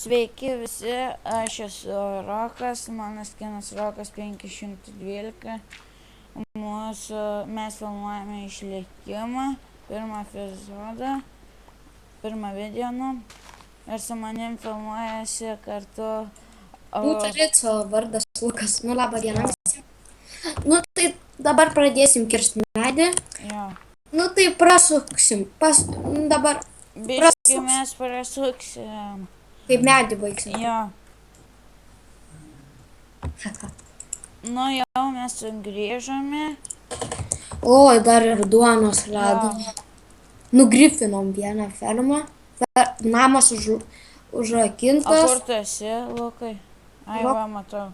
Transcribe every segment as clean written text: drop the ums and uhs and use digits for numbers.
Sveiki visi, aš esu Rokas, mano skinas Rokas 512. Mes filmuojame išlikimą, pirmą epizodą, pirmą videoną. Ir su manim filmuojasi kartu... Tarico vardas Lukas. Labą dieną visiems. Tai dabar pradėsim kirsti medį. Jo. Tai prasuksim. Dabar Biški mes prasuksim. kaip medį baigsim. Jo. Jau mes grįžome. Oi, dar ir duonos radom. Nugrifinom vieną fermą. Namas O užrakintas. kur tu esi, Lukai? Ai, va, matau.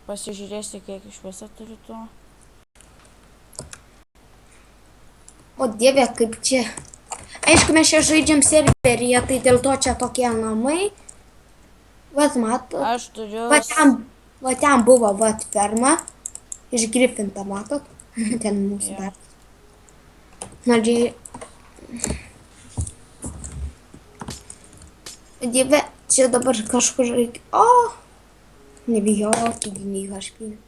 Pasižiūrėsi, kiek iš viso turiu to. O dieve, kaip čia. Aišku, mes čia žaidžiam serveryje, tai dėl to čia tokie namai. Vat matot. Aš turiu... Va ten buvo vat ferma. Išgrifinta, matot. Ten mūsų darbas. Nadžiai. Dieve, čia dabar kažkur reikia. O! Nebijok, gynyga aš pynė.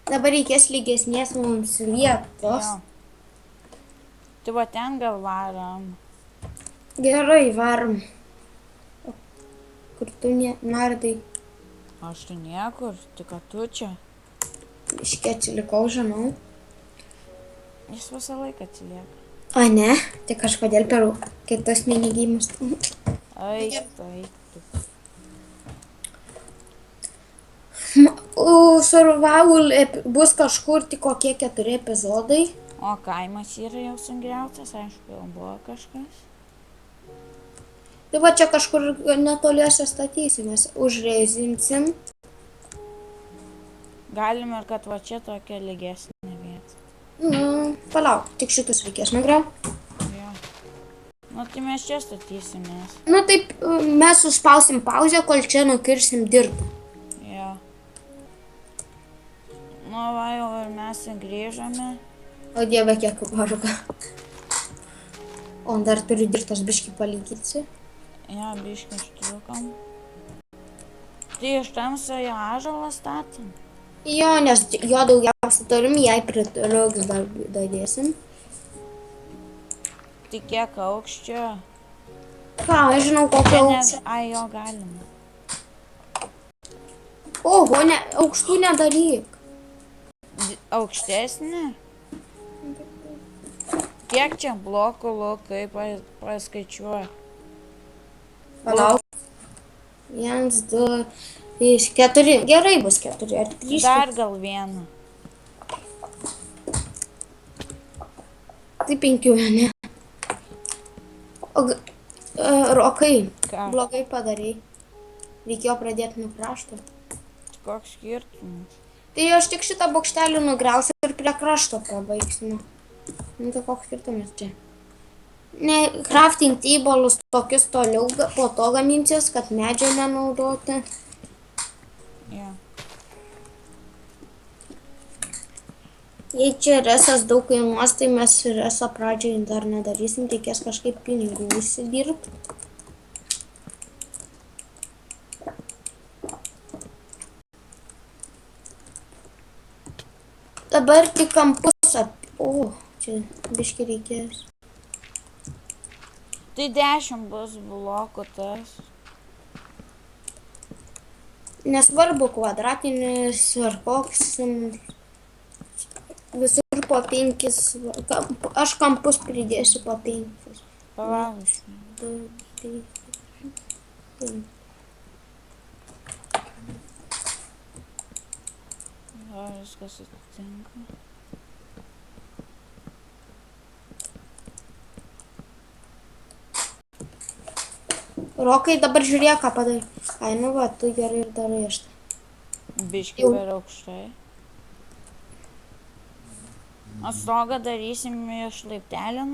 Dabar reikės lygesnės mums vietos. Jo. Tai va ten gal varom. Gerai, varom. O kur tu nardai? Aš tu niekur, tik tu čia. Iškiai atsilikau, žinau. Jis visą laiką atsilieka. O ne, tai kažkodėl per kitus minigymus. Ai, taip. Survival bus kažkur tik kokie 4 epizodai. O kaimas yra jau sugriautas, aišku, jau buvo kažkas. Tai va čia kažkur netoliese statysimės, užreizinsim. Galim ir kad va čia tokia lygesnė vieta. Palauk, tik šitus reikės nugriauti. Jo. Tai mes čia statysimės. Taip, mes suspausim pauzę, kol čia nukirsim dirbą. Jo. Va jau ir mes grįžome. O dieve, kiek varga. O dar turiu dirbtos biškį palyginti. Jo, biškį ištrūkom. Tai iš tamsojo ąžuolą statėm? Jo, nes jo daugiausia turim, jei pritruks dar dadėsim. Tai kiek aukščio? Ką, aš žinau, kokio aukščio. Ai, jo galima. Oho, aukštų nedaryk. Aukštesnė? Kiek čia blokų, Lukai, paskaičiuoju? Palauk. 1, 2, 3, 4. Gerai bus 4 ar 3. Dar gal vieną. Tai 5, ne? Rokai, Ką? blogai padarai. Reikėjo pradėti nuo krašto. Koks skirtumas? Tai aš tik šitą bokštelį nugriausiu ir prie krašto pabaigsime. Tai koks skirtumas čia? Ne, crafting table'us tokius toliau po to gaminsies, kad medžio nenaudoti. Jo. Jei čia resas daug kainuos, tai mes resą pradžiai dar nedarysim, reikės kažkaip pinigų įsidirbti. Dabar tik kampus O, čia biškį reikės. Tai 10 bus blokų tas. Nesvarbu kvadratinis ar koks. Visur po 5. Aš kampus pridėsiu po 5. Palauk. 2, 3, 4. Viskas atsitinka. Rokai, dabar žiūrėk, ką padarai. Ai, va, tu gerai ir darai aš tai. Biškį per aukštai. O stogą darysim iš laiptelio?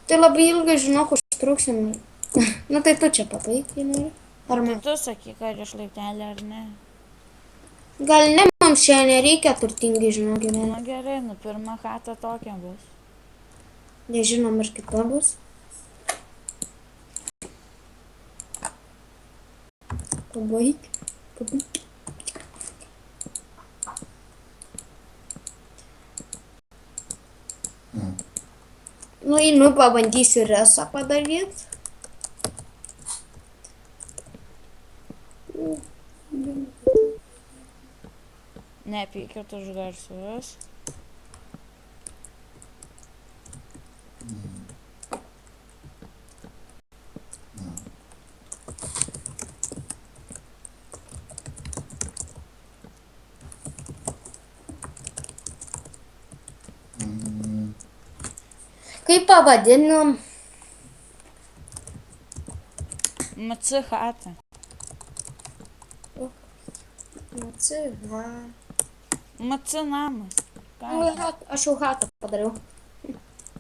Tai labai ilgai, žinok, užtruksim. Tai tu čia pabaig, jei nori. Ar man? Tu sakyk, ar iš laiptelio ar ne. Gal ne, mums čia nereikia turtingai, žinok, gyventi. Gerai, pirma chata tokia bus. Nežinom, ir kita bus. Pabaik. Pabaik. Nu, einu pabandysiu resą padaryti. Nepykit už garsus. Kaip pavadinam? MC chata. MC namas. Ką? Aš jau hatą padariau.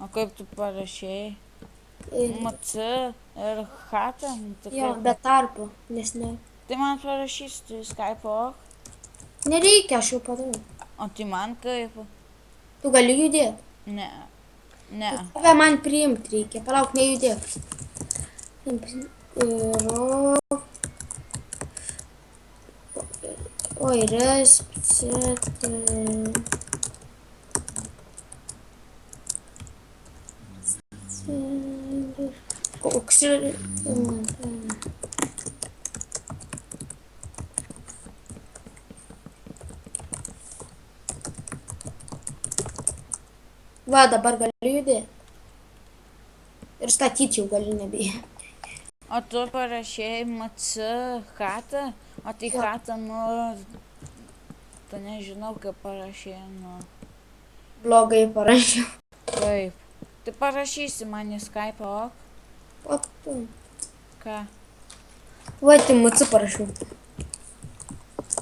O kaip tu parašėjai? Ir- MC ir chata? Nu, tai Jo, kaip? be tarpo, nes ne. Tai man parašys, tu Skype ok. Nereikia, aš jau padariau. O tai man kaip? Tu gali judėti. Ne. Ne. Tave man priimti reikia, palauk, nejudėk. Ir... Oi, reset. Koks ir... Va, dabar galiu judėti. Ir statyti jau gali nebijai. O tu parašėjai MC chata? O tai Jo. chata, nu... Tu nežinau, kaip parašėjai, nu... Blogai parašiau. Kaip? Tai parašysi man į Skype ok. O tu. Ką? Va, timuci parašiau.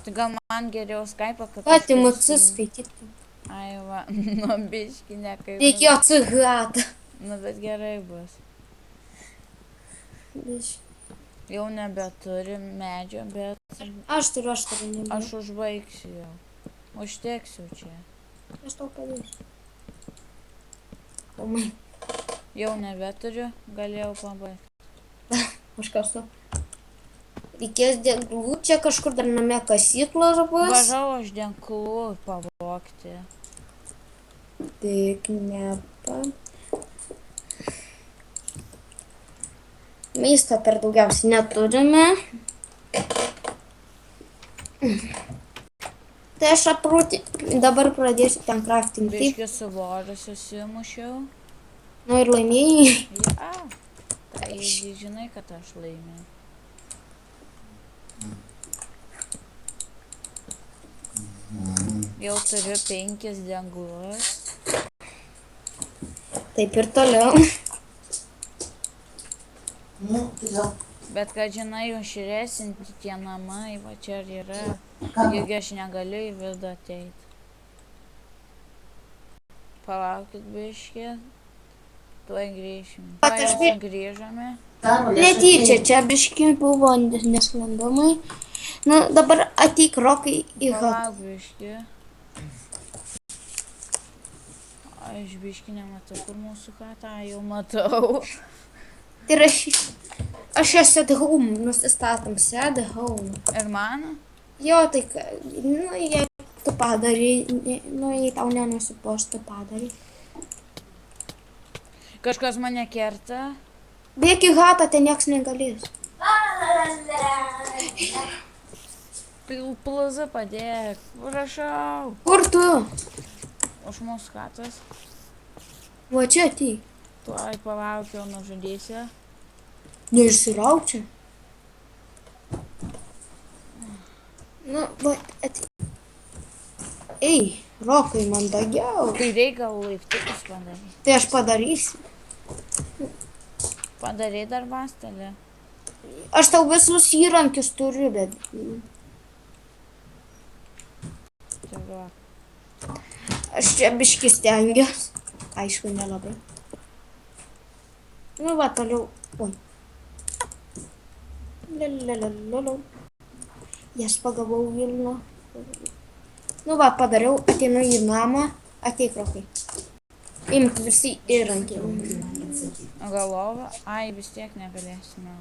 Tai gal man geriau Skype, kad... Va, aš timuci prisimenu. skaityti. Ai va, nu biški nekaip. Reikėjo cigatą. Nu bet gerai bus. Jau nebeturi medžio, bet Aš turiu nebijau. aš užbaigsiu jau. Užteksiu čia. Aš tau padėsiu. O man, Jau nebeturiu, galėjau pabaigti. aš kasu. Reikės deglų, čia kažkur dar name kasyklos bus. Važau aš denklų pavogti. Tik nepa. Maisto per daugiausiai neturime. Tai aš dabar pradėsiu ten craftinti. Biški svorus susimušiau. Nu ir laimėjai. Ja. Tai žinai, kad aš laimėjau. Jau turiu 5 denglus. Taip ir toliau. Bet kad žinai, užresinti tie namai, va čia ir yra. Juk aš negaliu į vidų ateiti. Palaukit biškį. Tuoj grįšim. Bet aš Tuoj grįžome. Netyčia, čia biški buvo nesklandumai. Nu, dabar ateik Rokai į hatą. Palauk biškį. Aš biškį nematau, kur mūsų chata, jau matau. Tai aš ją set home, nusistatom set home. Ir mano? Jo, tai, nu, jei tu padarai, nu, jei tau nenusipoš, tu padarai. Kažkas mane kerta. Bėk į hatą, ten nieks negalės. Plaza padėk. Prašau. Kur tu? Už mūsų chatos. Va čia ateik. Tuoj palaukiau, nužudysiu. Neišsirauk čia. Nu, va, ateik. Ei, Rokai, mandagiau. Tai reikia laiptukus padaryti. Tai aš padarysiu. Padarai dar bastelį. Aš tau visus įrankius turiu, bet... Tiesiog. Aš čia biški stengiuos. Aišku, nelabai. Nu va, toliau. Oi. Lelelelelelel. Jas pagavau Vilną. Nu va, padariau, ateinu į namą. Ateik, Rokai. Imk visi įrankiai. Galvą? Ai, vis tiek negalėsime.